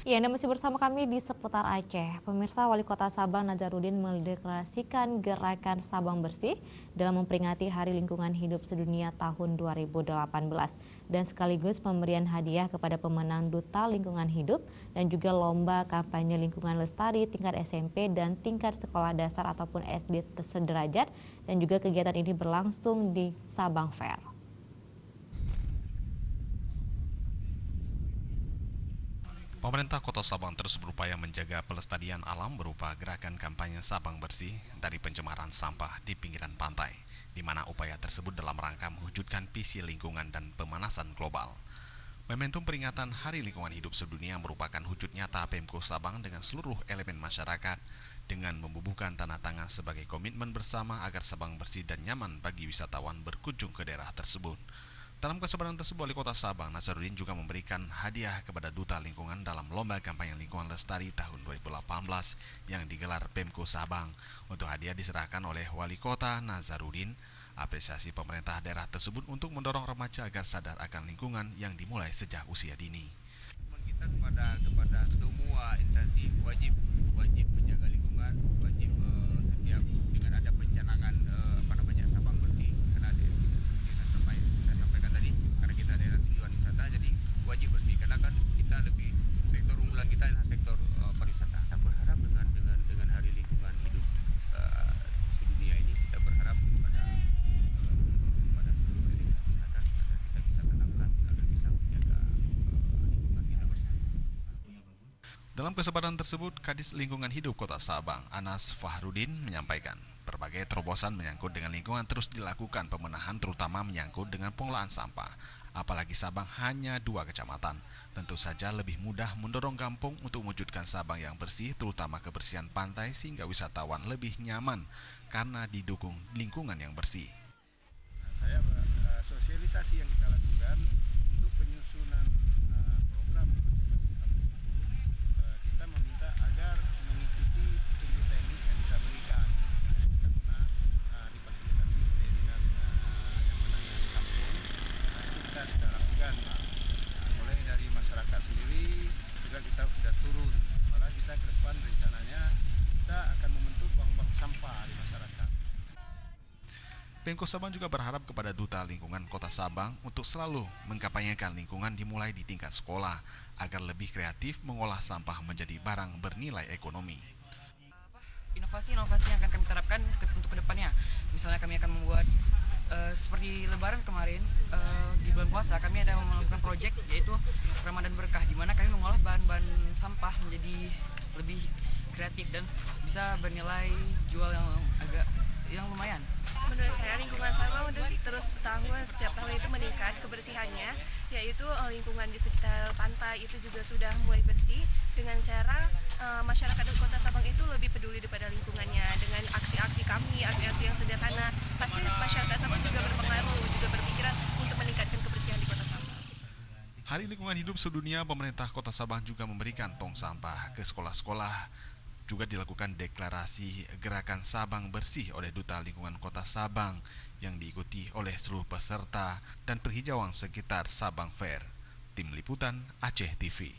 Ya, Anda masih bersama kami di seputar Aceh. Pemirsa, Wali Kota Sabang Nazarudin mendeklarasikan gerakan Sabang Bersih dalam memperingati Hari Lingkungan Hidup Sedunia tahun 2018 dan sekaligus pemberian hadiah kepada pemenang Duta Lingkungan Hidup dan juga lomba kampanye lingkungan lestari tingkat SMP dan tingkat sekolah dasar ataupun SD sederajat, dan juga kegiatan ini berlangsung di Sabang Fair. Pemerintah Kota Sabang terus berupaya menjaga pelestarian alam berupa gerakan kampanye Sabang Bersih dari pencemaran sampah di pinggiran pantai, di mana upaya tersebut dalam rangka mewujudkan visi lingkungan dan pemanasan global. Momentum peringatan Hari Lingkungan Hidup Sedunia merupakan wujud nyata Pemko Sabang dengan seluruh elemen masyarakat dengan membubuhkan tanda tangan sebagai komitmen bersama agar Sabang bersih dan nyaman bagi wisatawan berkunjung ke daerah tersebut. Dalam kesempatan tersebut, Wali Kota Sabang Nazarudin juga memberikan hadiah kepada Duta Lingkungan dalam Lomba Kampanye Lingkungan Lestari tahun 2018 yang digelar Pemko Sabang. Untuk hadiah diserahkan oleh Wali Kota Nazarudin, apresiasi pemerintah daerah tersebut untuk mendorong remaja agar sadar akan lingkungan yang dimulai sejak usia dini. Kita kepada semua instansi wajib menjaga lingkungan, wajib setiap dengan ada pencanangan Sabang Bersih, karena saya sampaikan tadi, karena kita daerah tujuan wisata, jadi wajib bersih karena kan kita lebih sektor unggulan kita adalah sektor pariwisata. Kita berharap dengan Hari Lingkungan Hidup sedunia ini, kita berharap pada seluruh elemen masyarakat agar kita bisa tanamkan agar bisa menjaga lingkungan kita bersama. Dalam kesempatan tersebut, Kadis Lingkungan Hidup Kota Sabang, Anas Fahrudin, menyampaikan berbagai terobosan menyangkut dengan lingkungan terus dilakukan pemenahan, terutama menyangkut dengan pengelolaan sampah. Apalagi Sabang hanya 2 kecamatan, tentu saja lebih mudah mendorong kampung untuk mewujudkan Sabang yang bersih, terutama kebersihan pantai sehingga wisatawan lebih nyaman karena didukung lingkungan yang bersih. Saya sosialisasi yang kita lakukan untuk penyusunan program di masing-masing kampung itu, kita meminta agar mengikuti petunjuk teknik yang kita berikan. Kita pernah difasilitasi oleh dinas yang menangani kampung, itu kita sudah lakukan. Mulai dari masyarakat sendiri juga kita sudah turun. Malah kita ke depan rencananya kita akan membentuk bank-bank sampah di masyarakat. Pemko Sabang juga berharap kepada Duta Lingkungan Kota Sabang untuk selalu mengkampanyekan lingkungan dimulai di tingkat sekolah agar lebih kreatif mengolah sampah menjadi barang bernilai ekonomi. Inovasi-inovasi yang akan kami terapkan untuk kedepannya, misalnya kami akan membuat seperti Lebaran kemarin, di bulan puasa kami ada melakukan proyek yaitu Ramadan Berkah, di mana kami mengolah bahan-bahan sampah menjadi lebih kreatif dan bisa bernilai jual yang lumayan. Menurut saya lingkungan Sabang udah terus setiap tahun itu meningkat kebersihannya, yaitu lingkungan di sekitar pantai itu juga sudah mulai bersih dengan cara masyarakat di Kota Sabang itu lebih peduli daripada lingkungannya dengan aksi-aksi kami, aksi-aksi yang sederhana. Pasti masyarakat Sabang juga berpengaruh, juga berpikiran untuk meningkatkan kebersihan di Kota Sabang. Hari Lingkungan Hidup Sedunia, pemerintah Kota Sabang juga memberikan tong sampah ke sekolah-sekolah. Juga dilakukan deklarasi gerakan Sabang Bersih oleh Duta Lingkungan Kota Sabang yang diikuti oleh seluruh peserta dan penghijauan sekitar Sabang Fair. Tim Liputan Aceh TV.